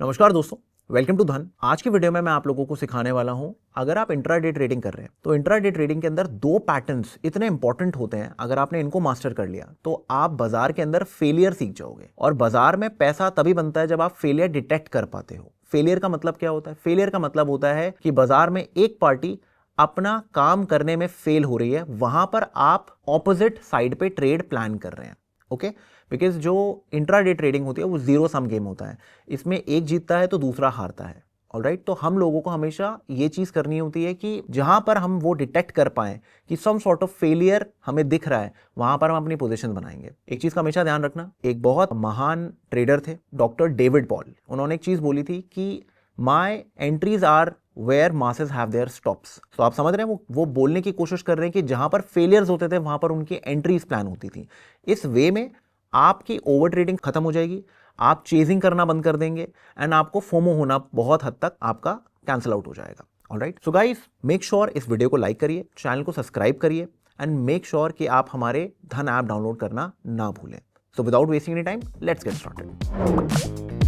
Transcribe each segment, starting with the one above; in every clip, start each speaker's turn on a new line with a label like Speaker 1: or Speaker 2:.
Speaker 1: नमस्कार दोस्तों, welcome to धन। आज की वीडियो में मैं आप लोगों को सिखाने वाला हूं, अगर आप इंट्राडे ट्रेडिंग कर रहे हैं तो इंट्राडे ट्रेडिंग के अंदर दो पैटर्न्स इतने इंपॉर्टेंट होते हैं। अगर आपने इनको मास्टर कर लिया तो आप बाजार के अंदर फेलियर सीख जाओगे। और बाजार में पैसा तभी बनता है जब आप फेलियर डिटेक्ट कर पाते हो। फेलियर का मतलब क्या होता है? फेलियर का मतलब होता है कि बाजार में एक पार्टी अपना काम करने में फेल हो रही है, वहां पर आप ऑपोजिट साइड पे ट्रेड प्लान कर रहे हैं। ओके, बिकॉज जो इंट्राडे ट्रेडिंग होती है वो जीरो सम गेम होता है। इसमें एक जीतता है तो दूसरा हारता है। ऑलराइट, तो हम लोगों को हमेशा ये चीज करनी होती है कि जहां पर हम वो डिटेक्ट कर पाए कि सम सॉर्ट ऑफ फेलियर हमें दिख रहा है, वहां पर हम अपनी पोजीशन बनाएंगे। एक चीज का हमेशा ध्यान रखना, एक बहुत महान ट्रेडर थे डॉक्टर डेविड पॉल। उन्होंने एक चीज बोली थी कि my entries are where masses have their stops. तो आप समझ रहे हैं, वो बोलने की कोशिश कर रहे हैं कि जहां पर फेलियर्स होते थे वहां पर उनकी एंट्रीज प्लान होती थी। इस वे में आपकी ओवर ट्रेडिंग खत्म हो जाएगी, आप चेजिंग करना बंद कर देंगे एंड आपको फोमो होना बहुत हद तक आपका कैंसिल आउट हो जाएगा। Alright, so guys, make sure इस वीडियो को लाइक करिए, चैनल को सब्सक्राइब करिए एंड मेक श्योर कि आप हमारे धन ऐप डाउनलोड करना ना भूलें। So without wasting any time, let's get started.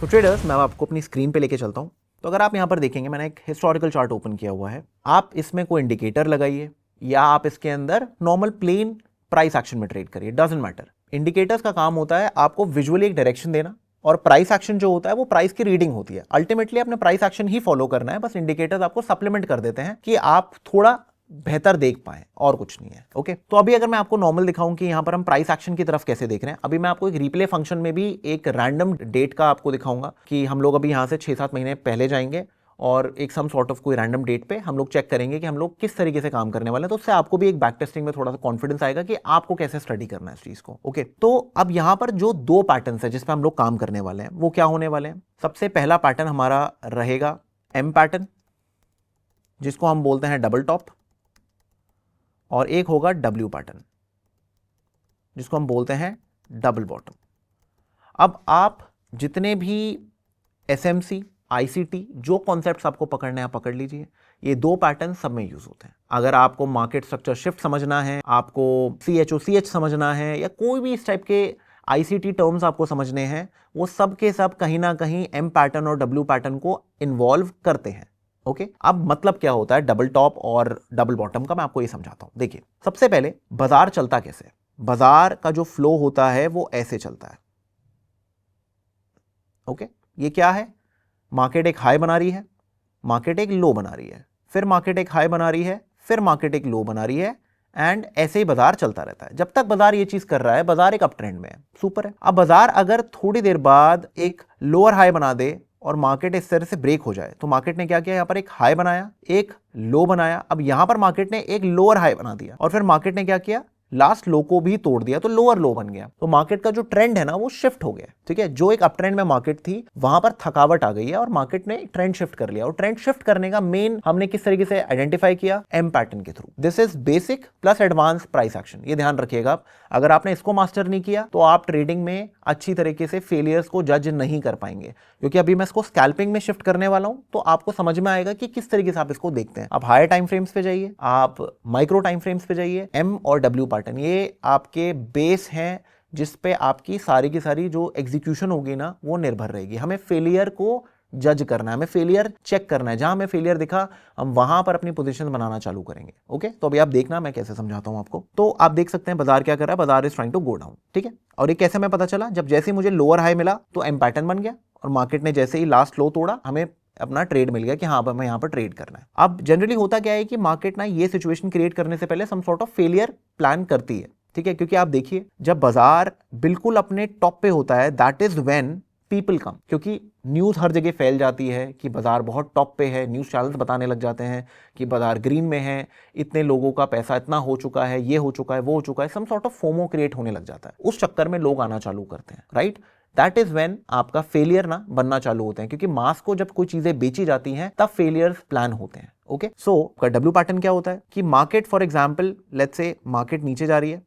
Speaker 1: तो ट्रेडर्स, मैं आपको अपनी स्क्रीन पे लेके चलता हूं। तो अगर आप यहां पर देखेंगे, मैंने एक हिस्टोरिकल चार्ट ओपन किया हुआ है। आप इसमें कोई इंडिकेटर लगाइए या आप इसके अंदर नॉर्मल प्लेन प्राइस एक्शन में ट्रेड करिए, डजंट मैटर। इंडिकेटर्स का काम होता है आपको विजुअली एक डायरेक्शन देना, और प्राइस एक्शन जो होता है वो प्राइस की रीडिंग होती है। अल्टीमेटली आपने प्राइस एक्शन ही फॉलो करना है, बस इंडिकेटर्स आपको सप्लीमेंट कर देते हैं कि आप थोड़ा बेहतर देख पाए, और कुछ नहीं है। ओके, तो अभी अगर मैं आपको नॉर्मल दिखाऊं कि यहां पर हम प्राइस एक्शन की तरफ कैसे देख रहे हैं, अभी मैं आपको एक रिप्ले फंक्शन में भी एक रैंडम डेट का आपको दिखाऊंगा कि हम लोग अभी यहां से 6-7 महीने पहले जाएंगे और एक सम सॉर्ट ऑफ कोई रैंडम डेट पे हम लोग चेक करेंगे कि हम लोग किस तरीके से काम करने वाले हैं। तो उससे आपको भी एक बैक टेस्टिंग में थोड़ा सा कॉन्फिडेंस आएगा कि आपको कैसे स्टडी करना है इस चीज को। ओके, तो अब यहां पर जो दो पैटर्न है जिस पे हम लोग काम करने वाले हैं वो क्या होने वाले हैं। सबसे पहला पैटर्न हमारा रहेगा एम पैटर्न, जिसको हम बोलते हैं डबल टॉप, और एक होगा डब्ल्यू पैटर्न, जिसको हम बोलते हैं डबल बॉटम। अब आप जितने भी एसएमसी, आईसीटी, जो कॉन्सेप्ट्स आपको पकड़ने हैं आप पकड़ लीजिए। ये दो पैटर्न सब में यूज होते हैं। अगर आपको मार्केट स्ट्रक्चर शिफ्ट समझना है, आपको CHOCH समझना है, या कोई भी इस टाइप के आईसीटी टर्म्स आपको समझने हैं, वो सब के सब कहीं ना कहीं एम पैटर्न और डब्ल्यू पैटर्न को इन्वॉल्व करते हैं। ओके, अब मतलब क्या होता है डबल टॉप और डबल बॉटम का, मैं आपको ये समझाता हूं। देखिए, सबसे पहले बाजार चलता कैसे? बाजार का जो फ्लो होता है वो ऐसे चलता है। ओके, ये क्या है? मार्केट एक हाई बना रही है, मार्केट एक लो बना रही है, फिर मार्केट एक हाई बना रही है, फिर मार्केट एक लो बना रही है, एंड ऐसे ही बाजार चलता रहता है। जब तक बाजार ये चीज कर रहा है, बाजार एक अप ट्रेंड में है, सुपर है। अब बाजार अगर थोड़ी देर बाद एक लोअर हाई बना दे और मार्केट इस तरह से ब्रेक हो जाए, तो मार्केट ने क्या किया, यहां पर एक हाई बनाया, एक लो बनाया। अब यहां पर मार्केट ने एक लोअर हाई बना दिया, और फिर मार्केट ने क्या किया, लास्ट लो को भी तोड़ दिया, तो लोअर लो बन गया। तो मार्केट का जो ट्रेंड है ना वो शिफ्ट हो गया। ठीक है, जो एक अप ट्रेंड में मार्केट थी वहां पर थकावट आ गई है और मार्केट ने ट्रेंड शिफ्ट कर लिया। और ट्रेंड शिफ्ट करने का मेन हमने किस तरीके से आइडेंटिफाई किया? एम पैटर्न के through. This is basic plus advance price action. ये ध्यान रखिएगा आप, अगर आपने इसको मास्टर नहीं किया तो आप ट्रेडिंग में अच्छी तरीके से फेलियर्स को जज नहीं कर पाएंगे, क्योंकि अभी मैं इसको स्कैल्पिंग में शिफ्ट करने वाला हूं, तो आपको समझ में आएगा कि किस तरीके से आप इसको देखते हैं। आप हायर टाइम फ्रेम्स पे जाइए, आप माइक्रो टाइम फ्रेम्स पे जाइए। एम और डब्ल्यू पैटर्न ये आपके बेस हैं जिस पे आपकी सारी की सारी जो एग्जीक्यूशन होगी ना वो निर्भर रहेगी। हमें फेलियर को जज करना है, हमें फेलियर चेक करना है। जहां हमें फेलियर दिखा हम वहां पर अपनी पोजीशन बनाना चालू करेंगे। ओके, तो अभी आप देखना मैं कैसे समझाता हूं आपको। तो आप देख सकते हैं बाजार क्या कर रहा है, बाजार is trying to go down. ठीक है, और ये कैसे हमें पता चला? जब जैसे मुझे लोअर हाई मिला तो एम पैटर्न बन गया, और मार्केट ने जैसे ही लास्ट लो तोड़ा हमें अपना ट्रेड मिल गया कि हाँ, अब हमें यहाँ पर ट्रेड करना है। अब जनरली होता क्या है कि मार्केट ना ये सिचुएशन क्रिएट करने से पहले some sort of failure plan करती है। ठीक है, क्योंकि आप देखिए जब बाजार बिल्कुल अपने टॉप पे होता है, that is when people come, क्योंकि न्यूज हर जगह फैल जाती है कि बाजार बहुत टॉप पे है। न्यूज चैनल्स बताने लग जाते हैं कि बाजार ग्रीन में है, इतने लोगों का पैसा इतना हो चुका है, ये हो चुका है, वो हो चुका है। Some sort of FOMO create होने लग जाता है, उस चक्कर में लोग आना चालू करते हैं। राइट, दैट इज व्हेन आपका फेलियर ना बनना चालू होते हैं, क्योंकि मास को जब कोई चीजें बेची जाती हैं तब फेलियर्स प्लान होते हैं। ओके, सो डब्ल्यू पैटर्न क्या होता है कि market for example let's say market नीचे जा रही है।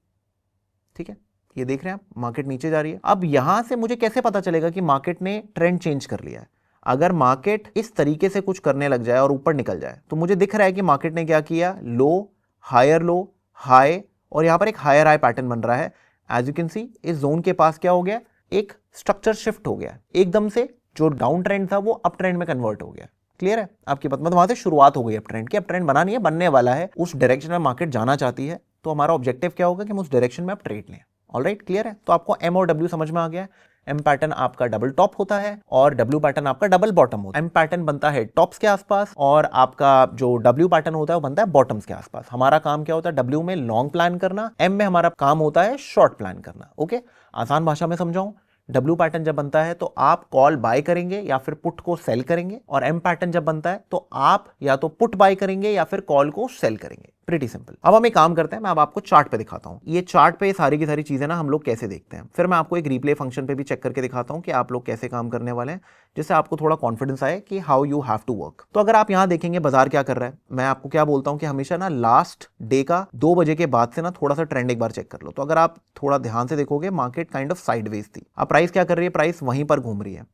Speaker 1: ठीक है, ये देख रहे हैं आप, मार्केट नीचे जा रही है। अब यहां से मुझे कैसे पता चलेगा कि मार्केट ने ट्रेंड चेंज कर लिया है? अगर मार्केट इस तरीके से कुछ करने लग जाए और ऊपर निकल जाए, तो मुझे दिख रहा है कि मार्केट ने क्या किया, लो, हायर लो, हाई, और यहां पर एक हायर हाई पैटर्न बन रहा है, एज यू कैन सी इस जोन के पास क्या हो गया, एक स्ट्रक्चर शिफ्ट हो गया, एकदम से जो डाउन ट्रेंड था वो अप ट्रेंड में कन्वर्ट हो गया। क्लियर है आपकी बात, मतलब वहां से शुरुआत हो गई अप ट्रेंड की, अप ट्रेंड बना नहीं है, बनने वाला है, उस डायरेक्शन में मार्केट जाना चाहती है, तो हमारा ऑब्जेक्टिव क्या होगा कि हम उस डायरेक्शन में आप ट्रेड लें। ऑलराइट, क्लियर है। तो आपको एम और डब्ल्यू समझ में आ गया। एम पैटर्न आपका डबल टॉप होता है और डब्ल्यू पैटर्न आपका डबल बॉटम होता है। एम पैटर्न बनता है टॉप्स के आसपास और आपका जो डब्ल्यू पैटर्न होता है वो बनता है बॉटम्स के आसपास। हमारा काम क्या होता है, डब्ल्यू में लॉन्ग प्लान करना, एम में हमारा काम होता है शॉर्ट प्लान करना। ओके, आसान भाषा में समझाऊं, डब्ल्यू पैटर्न जब बनता है तो आप कॉल बाय करेंगे या फिर पुट को सेल करेंगे, और एम पैटर्न जब बनता है तो आप या तो पुट बाय करेंगे या फिर कॉल को सेल करेंगे। Pretty simple. अब हम एक काम करते हैं, मैं अब आपको चार्ट पे दिखाता हूं। ये चार्ट पे सारी की सारी चीजें ना हम लोग कैसे देखते हैं, फिर मैं आपको एक रिप्ले फंक्शन पे भी चेक करके दिखाता हूं कि आप लोग कैसे काम करने वाले हैं, जिससे आपको थोड़ा कॉन्फिडेंस आए कि how you have to work. तो अगर आप यहां देखेंगे बाजार क्या कर रहा है, मैं आपको क्या बोलता हूं कि हमेशा ना लास्ट डे का 2 बजे के बाद से ना थोड़ा सा ट्रेंड एक बार चेक कर लो। तो अगर आप थोड़ा ध्यान से देखोगे, मार्केट काइंड ऑफ साइडवेज थी। अब प्राइस क्या कर रही है, प्राइस वहीं पर घूम रही है।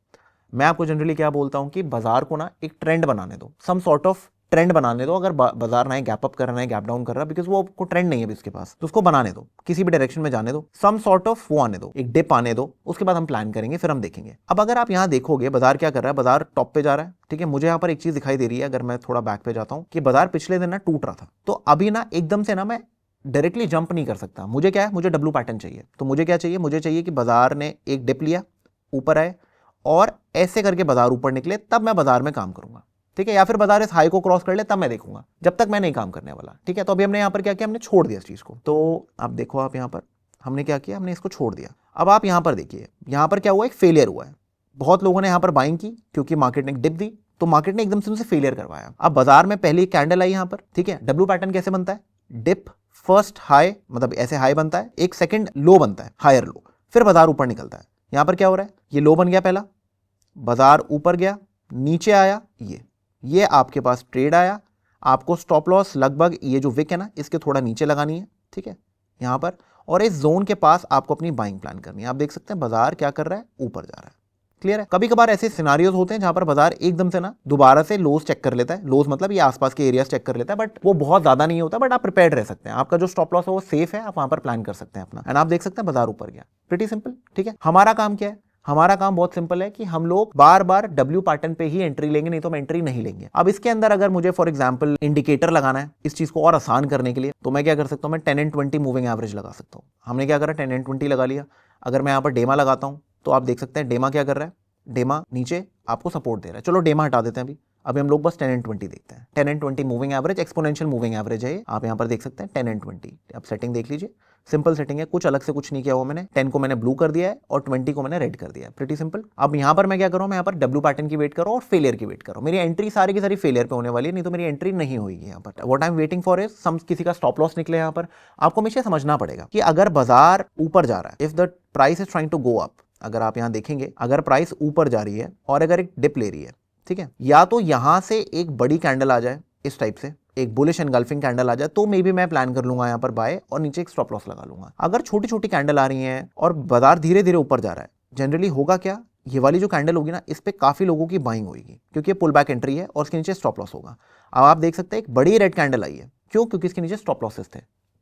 Speaker 1: मैं आपको जनरली क्या बोलता हूं कि बाजार को ना एक ट्रेंड बनाने दो, सम सॉर्ट ऑफ ट्रेंड बनाने दो। अगर बाजार ना गैप अप कर रहा है, गैप डाउन कर रहा है, बिकॉज वो आपको ट्रेंड नहीं है इसके पास, तो उसको बनाने दो, किसी भी डायरेक्शन में जाने दो, सम सॉर्ट ऑफ वो आने दो, एक डिप आने दो, उसके बाद हम प्लान करेंगे, फिर हम देखेंगे। अब अगर आप यहां देखोगे बाजार क्या कर रहा है, बाजार टॉप पे जा रहा है। ठीक है, मुझे यहां पर एक चीज दिखाई दे रही है, अगर मैं थोड़ा बैक पे जाता हूं, कि बाजार पिछले दिन ना टूट रहा था, तो अभी ना एकदम से ना मैं डायरेक्टली जंप नहीं कर सकता। मुझे क्या है, मुझे डब्ल्यू पैटर्न चाहिए। तो मुझे क्या चाहिए, मुझे चाहिए कि बाजार ने एक डिप लिया, ऊपर आए और ऐसे करके बाजार ऊपर निकले, तब मैं बाजार में काम करूंगा। ठीक है, या फिर बाजार इस हाई को क्रॉस कर ले तब मैं देखूंगा, जब तक मैं नहीं काम करने वाला। ठीक है, तो अभी हमने यहां पर क्या किया, हमने छोड़ दिया इस चीज को। तो आप देखो, आप यहां पर हमने क्या किया, हमने इसको छोड़ दिया। अब आप यहां पर देखिए, यहां पर क्या हुआ, एक फेलियर हुआ है। बहुत लोगों ने यहां पर बाइंग की क्योंकि मार्केट ने डिप दी, तो मार्केट ने एकदम से उनसे फेलियर करवाया। अब बाजार में पहली कैंडल आई यहां पर। ठीक है, डब्ल्यू पैटर्न कैसे बनता है, डिप, फर्स्ट हाई, मतलब ऐसे हाई बनता है, एक सेकंड लो बनता है, हायर लो, फिर बाजार ऊपर निकलता है। यहां पर क्या हो रहा है, ये लो बन गया पहला, बाजार ऊपर गया, नीचे आया, ये आपके पास ट्रेड आया। आपको स्टॉप लॉस लगभग ये जो विक है ना, इसके थोड़ा नीचे लगानी है। ठीक है, यहां पर, और इस जोन के पास आपको अपनी बाइंग प्लान करनी है। आप देख सकते हैं बाजार क्या कर रहा है, ऊपर जा रहा है। क्लियर है। कभी कभार ऐसे सिनारियोज होते हैं जहां पर बाजार एकदम से ना दोबारा से लोज चेक कर लेता है, लोज मतलब ये आसपास के एरियाज चेक कर लेता है, बट वो बहुत ज्यादा नहीं होता, बट आप प्रिपेयर्ड रह सकते हैं। आपका जो स्टॉप लॉस है वो सेफ है, आप वहां पर प्लान कर सकते हैं अपना, एंड आप देख सकते हैं बाजार ऊपर गया। Pretty simple. ठीक है, हमारा काम क्या है, हमारा काम बहुत सिंपल है कि हम लोग बार बार डब्ल्यू पैटर्न पे ही एंट्री लेंगे, नहीं तो हम एंट्री नहीं लेंगे। अब इसके अंदर अगर मुझे फॉर एग्जांपल इंडिकेटर लगाना है इस चीज को और आसान करने के लिए, तो मैं क्या कर सकता हूं, मैं 10 एंड 20 मूविंग एवरेज लगा सकता हूं। हमने क्या करा, 10 एंड 20 लगा लिया। अगर मैं यहां पर डेमा लगाता हूं तो आप देख सकते हैं डेमा क्या कर रहा है, डेमा नीचे आपको सपोर्ट दे रहा है। चलो डेमा हटा देते हैं अभी हम लोग बस 10 एंड 20 देखते हैं। 10 and 20 moving average, exponential moving average है, आप यहां पर देख सकते हैं 10 एंड 20। अब सेटिंग देख लीजिए, सिंपल सेटिंग है, कुछ अलग से कुछ नहीं किया हुआ मैंने। 10 को मैंने ब्लू कर दिया है और 20 को मैंने रेड कर दिया है। Pretty simple. अब यहां पर मैं क्या करूं, मैं यहां पर डब्ल्यू पैटर्न की वेट करूं और फेलियर की वेट करूं। मेरी एंट्री सारी की सारी फेलियर पे होने वाली है, नहीं तो मेरी एंट्री नहीं होगी यहां पर। What I am waiting for is some किसी का स्टॉप लॉस निकले। यहां पर आपको हमेशा समझना पड़ेगा कि अगर बाजार ऊपर जा रहा है, if the price is trying to go up, अगर आप यहां देखेंगे, अगर प्राइस ऊपर जा रही है और अगर एक डिप ले रही है, ठीक है, या तो यहां से एक बड़ी कैंडल आ जाए इस टाइप से, एक बुलिश एनगल्फिंग कैंडल आ जाए, तो मे बी मैं प्लान कर लूंगा यहां पर बाय और नीचे एक स्टॉप लॉस लगा लूंगा। अगर छोटी छोटी कैंडल आ रही हैं और बाजार धीरे धीरे ऊपर जा रहा है, जनरली होगा क्या, ये वाली जो कैंडल होगी ना, इस पे काफी लोगों की बाइंग होगी क्योंकि ये पुल बैक एंट्री है और इसके नीचे स्टॉप लॉस होगा। अब आप देख सकते हैं एक बड़ी रेड कैंडल आई है, क्यों, क्योंकि इसके नीचे स्टॉप लॉसेस थे।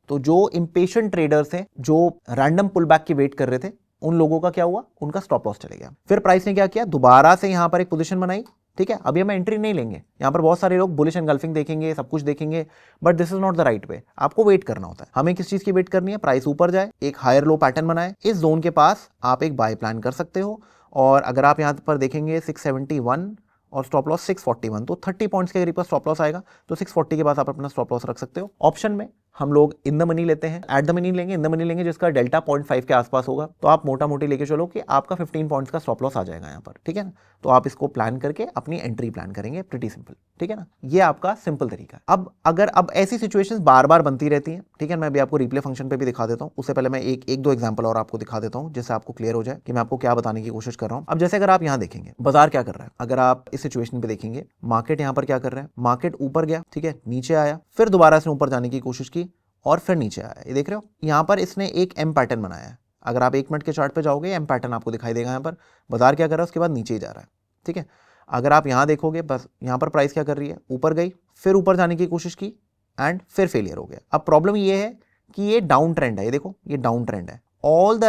Speaker 1: तो जो इंपेशेंट ट्रेडर्स थे, जो रैंडम पुल बैक की वेट कर रहे थे, उन लोगों का क्या हुआ, उनका स्टॉप लॉस चले गया। फिर प्राइस ने क्या किया, दोबारा से यहां पर एक पोजीशन बनाई। ठीक है, अभी हम एंट्री नहीं लेंगे, यहां पर बहुत सारे लोग बुलिश एनगल्फिंग देखेंगे, सब कुछ देखेंगे, but this is not the right way. आपको वेट करना होता है। हमें किस चीज की वेट करनी है, प्राइस ऊपर जाए, एक हायर लो पैटर्न बनाए, इस जोन के पास आप एक बाय प्लान कर सकते हो। और अगर आप यहां पर देखेंगे 671 और स्टॉप लॉस 641, तो 30 पॉइंट्स के करीब स्टॉप लॉस आएगा, तो 640 के बाद आप अपना स्टॉप लॉस रख सकते हो। ऑप्शन में हम लोग इन द मनी लेते हैं, एट द मनी लेंगे, इन द मनी लेंगे, जिसका डेल्टा 0.5 के आसपास होगा, तो आप मोटा मोटी लेके चलो कि आपका 15 पॉइंट्स का स्टॉप लॉस आ जाएगा यहाँ पर। ठीक है ना, तो आप इसको प्लान करके अपनी एंट्री प्लान करेंगे। Pretty simple. ठीक है ना, ये आपका सिंपल तरीका है। अब ऐसी सिचुएशंस बार बार बनती रहती हैं। ठीक है, मैं भी आपको रिप्ले फंक्शन पे भी दिखा देता हूँ। उससे पहले मैं एक दो एग्जांपल और आपको दिखा देता हूँ, जिससे आपको क्लियर हो जाए कि मैं आपको क्या बताने की कोशिश कर रहा हूँ। अब जैसे अगर आप यहाँ देखेंगे बाजार क्या कर रहा है, अगर आप इस सिचुएशन पे देखेंगे, मार्केट यहाँ पर क्या कर रहा है, मार्केट ऊपर गया, ठीक है, नीचे आया, फिर दोबारा से ऊपर जाने की कोशिश की और फिर नीचे आया। ये देख रहे हो, यहाँ पर इसने एक एम पैटर्न बनाया है। अगर आप 1 मिनट के चार्ट पे जाओगे, एम पैटर्न आपको दिखाई देगा। यहाँ पर बाजार क्या कर रहा है, उसके बाद नीचे ही जा रहा है। ठीक है, अगर आप यहाँ देखोगे, बस यहाँ पर प्राइस क्या कर रही है, ऊपर गई, फिर ऊपर जाने की कोशिश की एंड फिर फेलियर हो गया। अब प्रॉब्लम ये है कि ये डाउन ट्रेंड है, ये देखो, ये डाउन ट्रेंड है all the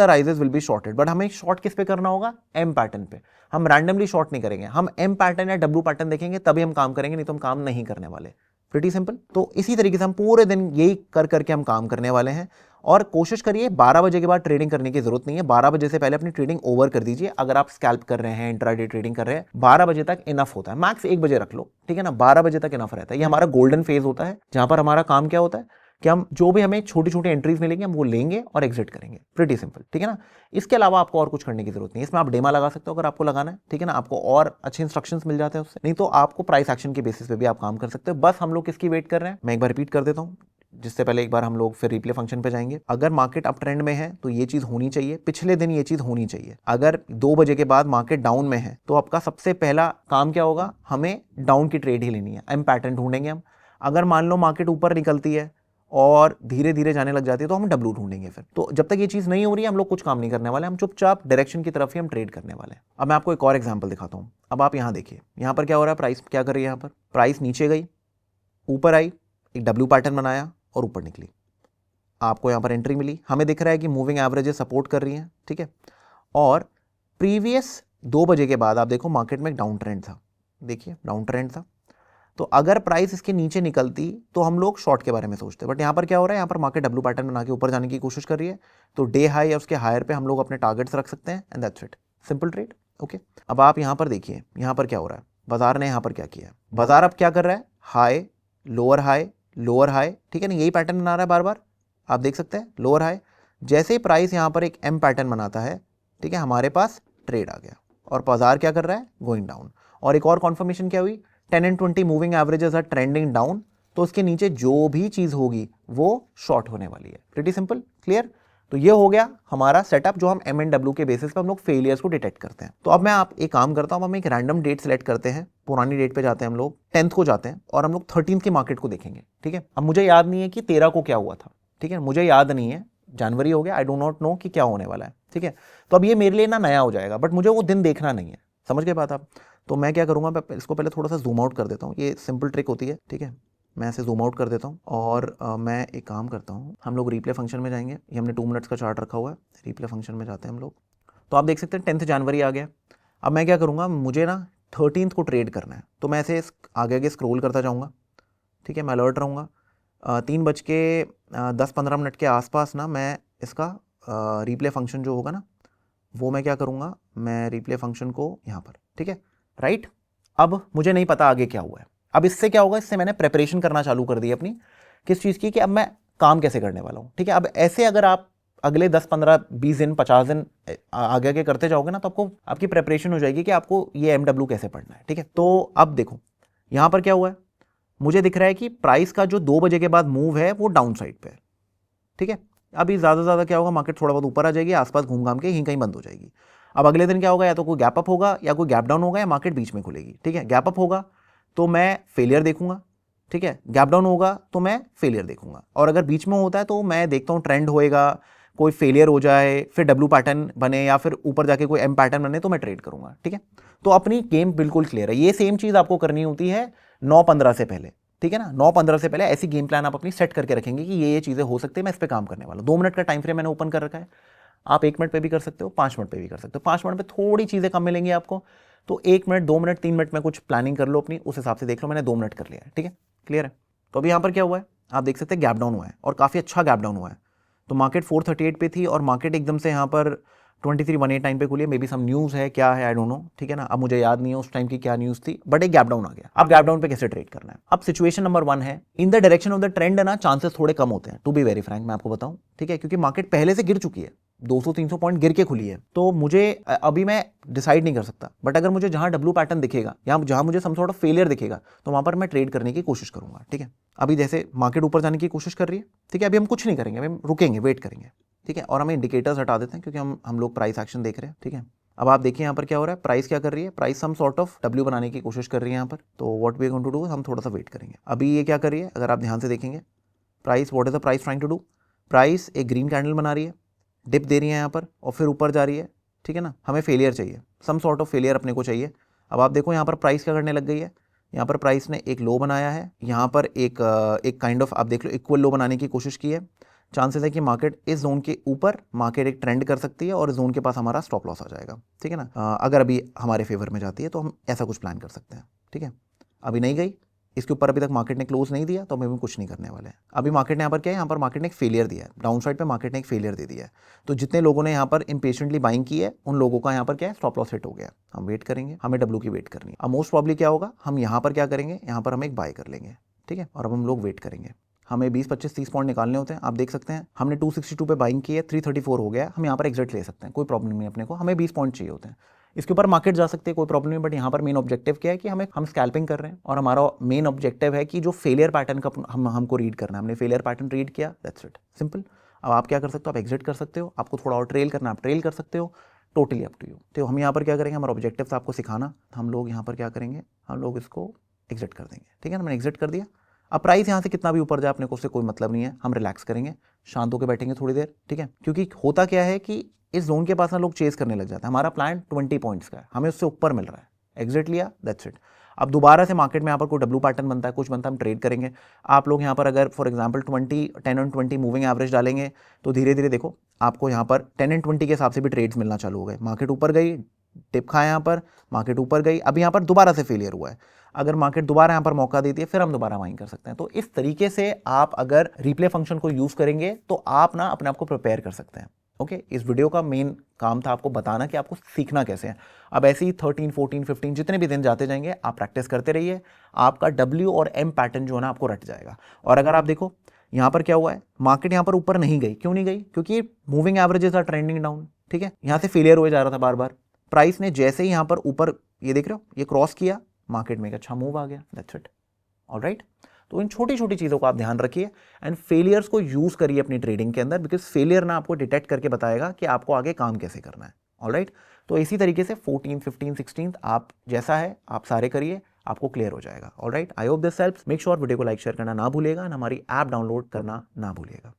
Speaker 1: rises will be shorted, but हमें शॉर्ट किस पे करना होगा, एम पैटर्न पे। हम रैंडमली शॉर्ट नहीं करेंगे, हम एम पैटर्न या डब्ल्यू पैटर्न देखेंगे तभी हम काम करेंगे, नहीं तो हम काम नहीं करने वाले। Pretty simple. तो इसी तरीके से हम पूरे दिन यही कर करके हम काम करने वाले हैं। और कोशिश करिए 12 बजे के बाद ट्रेडिंग करने की जरूरत नहीं है, 12 बजे से पहले अपनी ट्रेडिंग ओवर कर दीजिए। अगर आप स्कैल्प कर रहे हैं, इंट्राडे ट्रेडिंग कर रहे हैं, 12 बजे तक इनफ होता है, मैक्स 1 बजे रख लो, ठीक है ना, 12 बजे तक इनफ रहता है। ये हमारा गोल्डन फेज होता है, जहां पर हमारा काम क्या होता है कि हम जो भी हमें छोटी छोटी एंट्रीज मिलेंगी हम वो लेंगे और एग्जिट करेंगे। प्रीटी सिंपल, ठीक है ना। इसके अलावा आपको और कुछ करने की जरूरत नहीं है। इसमें आप डेमा लगा सकते हो अगर आपको लगाना है, ठीक है ना, आपको और अच्छे इंस्ट्रक्शंस मिल जाते हैं उससे। नहीं तो आपको प्राइस एक्शन के बेसिस पे भी आप काम कर सकते हो। बस हम लोग किसकी वेट कर रहे हैं, मैं एक बार रिपीट कर देता हूँ, जिससे पहले एक बार हम लोग फिर रिप्ले फंक्शन पे जाएंगे। अगर मार्केट अप ट्रेंड में है तो ये चीज होनी चाहिए, पिछले दिन ये चीज होनी चाहिए। अगर 2 बजे के बाद मार्केट डाउन में है तो आपका सबसे पहला काम क्या होगा, हमें डाउन की ट्रेड ही लेनी है, एम पैटर्न ढूंढेंगे हम। अगर मान लो मार्केट ऊपर निकलती है और धीरे धीरे जाने लग जाती है तो हम डब्ल्यू ढूंढेंगे फिर। तो जब तक ये चीज नहीं हो रही है हम लोग कुछ काम नहीं करने वाले, हम चुपचाप डायरेक्शन की तरफ ही हम ट्रेड करने वाले हैं। अब मैं आपको एक और एग्जांपल दिखाता हूं। अब आप यहां देखिए, यहां पर क्या हो रहा है, प्राइस क्या कर रही है, यहां पर प्राइस नीचे गई, ऊपर आई, एक डब्ल्यू पैटर्न बनाया और ऊपर निकली। आपको यहां पर एंट्री मिली, हमें दिख रहा है कि मूविंग एवरेजेस सपोर्ट कर रही हैं, ठीक है। और प्रीवियस 2 बजे के बाद आप देखो मार्केट में एक डाउन ट्रेंड था, देखिए डाउन ट्रेंड था। तो अगर प्राइस इसके नीचे निकलती तो हम लोग शॉर्ट के बारे में सोचते, बट यहाँ पर क्या हो रहा है, यहाँ पर मार्केट डब्ल्यू पैटर्न बना के ऊपर जाने की कोशिश कर रही है। तो डे हाई या उसके हायर पे हम लोग अपने टारगेट्स रख सकते हैं, and that's it, simple trade. Okay, अब आप यहाँ पर देखिए, यहाँ पर क्या हो रहा है, बाजार ने यहाँ पर क्या किया है, बाजार अब क्या कर रहा है, high lower high lower high, ठीक है ना, यही पैटर्न बना रहा है बार बार, आप देख सकते हैं लोअर हाई। जैसे ही प्राइस यहाँ पर एक एम पैटर्न बनाता है, ठीक है, हमारे पास ट्रेड आ गया और बाजार क्या कर रहा है, गोइंग डाउन। और एक और कॉन्फर्मेशन क्या हुई, 10 and 20 moving averages are trending down, तो उसके नीचे जो भी चीज होगी वो शॉर्ट होने वाली है। Pretty simple, clear. तो ये हो गया हमारा सेटअप, जो हम एम एंड डब्ल्यू के बेसिस पे हम लोग फेलियर्स को डिटेक्ट करते हैं। तो अब मैं आप एक काम करता हूं, हम एक रैंडम डेट सेलेक्ट करते हैं, पुरानी डेट पे जाते हैं हम लोग, 10th को जाते हैं और हम लोग 13th की मार्केट को देखेंगे, ठीक है। अब मुझे याद नहीं है कि 13 को क्या हुआ था, ठीक है, मुझे याद नहीं है, जनवरी हो गया, आई डो नॉट नो कि क्या होने वाला है, ठीक है। तो अब ये मेरे लिए ना नया हो जाएगा, बट मुझे वो दिन देखना नहीं है, समझ गए बात आप। तो मैं क्या करूंगा, मैं इसको पहले थोड़ा सा जूम आउट कर देता हूँ, ये सिंपल ट्रिक होती है, ठीक है। मैं ऐसे जूम आउट कर देता हूँ और मैं एक काम करता हूँ, हम लोग रिप्ले फंक्शन में जाएंगे, ये हमने 2 मिनट्स का चार्ट रखा हुआ है, रिप्ले फंक्शन में जाते हैं हम लोग। तो आप देख सकते हैं 10th जनवरी आ गया। अब मैं क्या करूँगा, मुझे ना 13th को ट्रेड करना है, तो मैं ऐसे आगे आगे स्क्रोल करता जाऊँगा, ठीक है, मैं अलर्ट रहूँगा। 3:10-15 के आसपास ना मैं इसका रिप्ले फंक्शन जो होगा ना वो मैं क्या करूँगा, मैं रिप्ले फंक्शन को यहाँ पर, ठीक है, राइट। अब मुझे नहीं पता आगे क्या हुआ है, अब इससे क्या होगा, इससे मैंने प्रेपरेशन करना चालू कर दी अपनी, किस चीज़ की, कि अब मैं काम कैसे करने वाला हूँ, ठीक है। अब ऐसे अगर आप अगले 10-15-20 दिन 50 दिन आगे आगे करते जाओगे ना, तो आपको आपकी प्रेपरेशन हो जाएगी कि आपको ये MW कैसे पढ़ना है, ठीक है। तो अब देखो यहाँ पर क्या हुआ है, मुझे दिख रहा है कि प्राइस का जो 2 बजे के बाद मूव है वो डाउन साइड पे है, ठीक है। अभी ज़्यादा से ज़्यादा क्या होगा, मार्केट थोड़ा बहुत ऊपर आ जाएगी, आसपास घूम घाम के यहीं कहीं बंद हो जाएगी। अब अगले दिन क्या होगा, या तो कोई गैप अप होगा या कोई गैप डाउन होगा या मार्केट बीच में खुलेगी, ठीक है। गैप अप होगा तो मैं फेलियर देखूंगा, ठीक है, गैप डाउन होगा तो मैं फेलियर देखूंगा, और अगर बीच में होता है तो मैं देखता हूँ ट्रेंड होएगा, कोई फेलियर हो जाए, फिर डब्ल्यू पैटर्न बने या फिर ऊपर जाके कोई एम पैटर्न बने तो मैं ट्रेड करूंगा, ठीक है। तो अपनी गेम बिल्कुल क्लियर है। ये सेम चीज़ आपको करनी होती है 9-15 से पहले, ठीक है ना। 9-15 से पहले ऐसी गेम प्लान आप अपनी सेट करके रखेंगे कि ये चीज़ें हो सकती है, मैं इस पर काम करने वाला हूँ। 2 मिनट का टाइम फ्रेम मैंने ओपन कर रखा है, आप 1 मिनट पे भी कर सकते हो, 5 मिनट पे भी कर सकते हो। 5 मिनट पे थोड़ी चीज़ें कम मिलेंगी आपको, तो 1 मिनट 2 मिनट 3 मिनट में कुछ प्लानिंग कर लो अपनी, उस हिसाब से देख लो। मैंने 2 मिनट कर लिया है, ठीक है, क्लियर है। तो अभी यहाँ पर क्या हुआ है, आप देख सकते हैं गैप डाउन हुआ है और काफ़ी अच्छा गैप डाउन हुआ है। तो मार्केट 438 पे थी और मार्केट एकदम से यहाँ पर 23,189 पे खुली है। मे बी सम न्यूज़ है, क्या है, आई डोंट नो, ठीक है ना। अब मुझे याद नहीं है उस टाइम की क्या न्यूज़ थी, बट एक गैप डाउन आ गया। अब गैप डाउन पे कैसे ट्रेड करना है। अब सिचुएशन नंबर 1 है, in the direction of the trend है ना, चांसेस थोड़े कम होते हैं, टू बी वेरी फ्रैंक मैं आपको बताऊं, ठीक है, क्योंकि मार्केट पहले से गिर चुकी है, 200-300 पॉइंट गिर के खुली है। तो मुझे अभी मैं डिसाइड नहीं कर सकता, बट अगर मुझे जहां डब्ल्यू पैटर्न दिखेगा या जहां मुझे सम सॉर्ट ऑफ फेलियर दिखेगा तो वहां पर मैं ट्रेड करने की कोशिश करूंगा, ठीक है। अभी जैसे मार्केट ऊपर जाने की कोशिश कर रही है, ठीक है, अभी हम कुछ नहीं करेंगे, अभी हम रुकेंगे, वेट करेंगे, ठीक है। और हमें इंडिकेटर्स हटा देते हैं क्योंकि हम लोग प्राइस एक्शन देख रहे हैं, ठीक है। अब आप देखिए यहाँ पर क्या हो रहा है, प्राइस क्या कर रही है, price some sort of W बनाने की कोशिश कर रही है यहाँ पर। तो what we are going to do, हम थोड़ा सा वेट करेंगे। अभी ये क्या कर रही है, अगर आप ध्यान से देखेंगे, price what is the price trying to do, price एक ग्रीन कैंडल बना रही है, डिप दे रही है यहाँ पर और फिर ऊपर जा रही है, ठीक है ना। हमें फेलियर चाहिए, सम सॉर्ट ऑफ फेलियर अपने को चाहिए। अब आप देखो यहाँ पर प्राइस क्या करने लग गई है, यहाँ पर प्राइस ने एक लो बनाया है, यहाँ पर एक काइंड ऑफ आप देख लो इक्वल लो बनाने की कोशिश की है। चांसेस है कि मार्केट इस जोन के ऊपर मार्केट एक ट्रेंड कर सकती है और इस जोन के पास हमारा स्टॉप लॉस आ जाएगा, ठीक है ना। अगर अभी हमारे फेवर में जाती है तो हम ऐसा कुछ प्लान कर सकते हैं, ठीक है। अभी नहीं गई, इसके ऊपर अभी तक मार्केट ने क्लोज नहीं दिया तो हम अभी कुछ नहीं करने वाले हैं। अभी मार्केट ने यहाँ पर क्या है, यहाँ पर मार्केट ने एक फेलियर दिया है, डाउन साइड पे मार्केट ने एक फेलियर दे दिया है। तो जितने लोगों ने यहाँ पर इम्पेशेंटली बाइंग की है उन लोगों का यहाँ पर क्या है, स्टॉप लॉस हिट हो गया। हम वेट करेंगे, हमें डब्ल्यू की वेट करनी है। अब मोस्ट प्रॉब्ली क्या होगा, हम यहाँ पर क्या करेंगे, यहाँ पर हम एक बाय कर लेंगे, ठीक है। और अब हम लोग वेट करेंगे, हमें 20, 25, 30 पॉइंट निकालने होते हैं। आप देख सकते हैं हमने 262 पे बाइंग की है, 334 हो गया है, हम यहाँ पर एग्जिट ले सकते हैं, कोई प्रॉब्लम नहीं है अपने को। हमें 20 पॉइंट चाहिए होते हैं, इसके ऊपर मार्केट जा सकती है, कोई प्रॉब्लम नहीं। बट यहाँ पर मेन ऑब्जेक्टिव क्या है कि हम स्कैल्पिंग कर रहे हैं और हमारा मेन ऑब्जेक्टिव है कि जो फेलियर पैटर्न का हमको रीड करना है। हमने फेलियर पैटर्न रीड किया, दैट्स इट, सिंपल। अब आप क्या कर सकते हो, आप एग्जिट कर सकते हो, आपको थोड़ा और ट्रेल करना आप ट्रेल कर सकते हो, टोटली अप टू यू। तो हम यहाँ पर क्या करेंगे, हमारा ऑब्जेक्टिव था आपको सिखाना, हम लोग यहाँ पर क्या करेंगे, हम लोग इसको एग्जिट कर देंगे, ठीक है ना। मैंने एग्जिट कर दिया। अब प्राइस यहाँ से कितना भी ऊपर जाए अपने को उससे कोई मतलब नहीं है, हम रिलैक्स करेंगे, शांत होकर बैठेंगे थोड़ी देर, ठीक है। क्योंकि होता क्या है कि इस जोन के पास ना लोग चेस करने लग जाते हैं। हमारा प्लान 20 पॉइंट्स का है, हमें उससे ऊपर मिल रहा है, एग्जिट लिया, दैट्स इट। अब दोबारा से मार्केट में यहाँ पर कोई डब्ल्यू पैटर्न बनता है, कुछ बनता है, हम ट्रेड करेंगे। आप लोग यहाँ पर अगर फॉर एग्जांपल 10 और 20 मूविंग एवरेज डालेंगे तो धीरे धीरे देखो आपको यहाँ पर 10 और 20 के हिसाब से भी ट्रेड्स मिलना चालू हो गए। मार्केट ऊपर गई, टिप खाया यहाँ पर, मार्केट ऊपर गई, अब यहाँ पर दोबारा से फेलियर हुआ है। अगर मार्केट दोबारा यहाँ पर मौका देती है फिर हम दोबारा बाइंग कर सकते हैं। तो इस तरीके से आप अगर रिप्ले फंक्शन को यूज करेंगे तो आप ना अपने आप को प्रिपेयर कर सकते हैं। ओके, इस वीडियो का मेन काम था आपको बताना कि आपको सीखना कैसे है। अब ऐसे ही 13, 14, 15 जितने भी दिन जाते जाएंगे आप प्रैक्टिस करते रहिए, आपका W और M पैटर्न जो है ना आपको रट जाएगा। और अगर आप देखो यहाँ पर क्या हुआ है, मार्केट यहाँ पर ऊपर नहीं गई, क्यों नहीं गई, क्योंकि moving averages are trending down, ठीक है। यहाँ से फेलियर हुए जा रहा था बार बार, प्राइस ने जैसे ही यहाँ पर ऊपर ये देख रहे हो ये क्रॉस किया, मार्केट में एक अच्छा मूव आ गया, दैट्स इट, ऑलराइट। तो इन छोटी छोटी चीज़ों को आप ध्यान रखिए एंड फेलियर्स को यूज़ करिए अपनी ट्रेडिंग के अंदर, बिकॉज फेलियर ना आपको डिटेक्ट करके बताएगा कि आपको आगे काम कैसे करना है, ऑलराइट। तो इसी तरीके से 14, 15, 16 आप जैसा है आप सारे करिए, आपको क्लियर हो जाएगा, alright. I hope this helps. Make sure video को लाइक शेयर करना ना भूलिएगा एंड हमारी ऐप डाउनलोड करना ना भूलिएगा।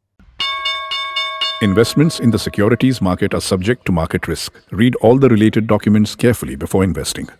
Speaker 2: Investments in the securities market are subject to market risk. Read all the related documents carefully before investing.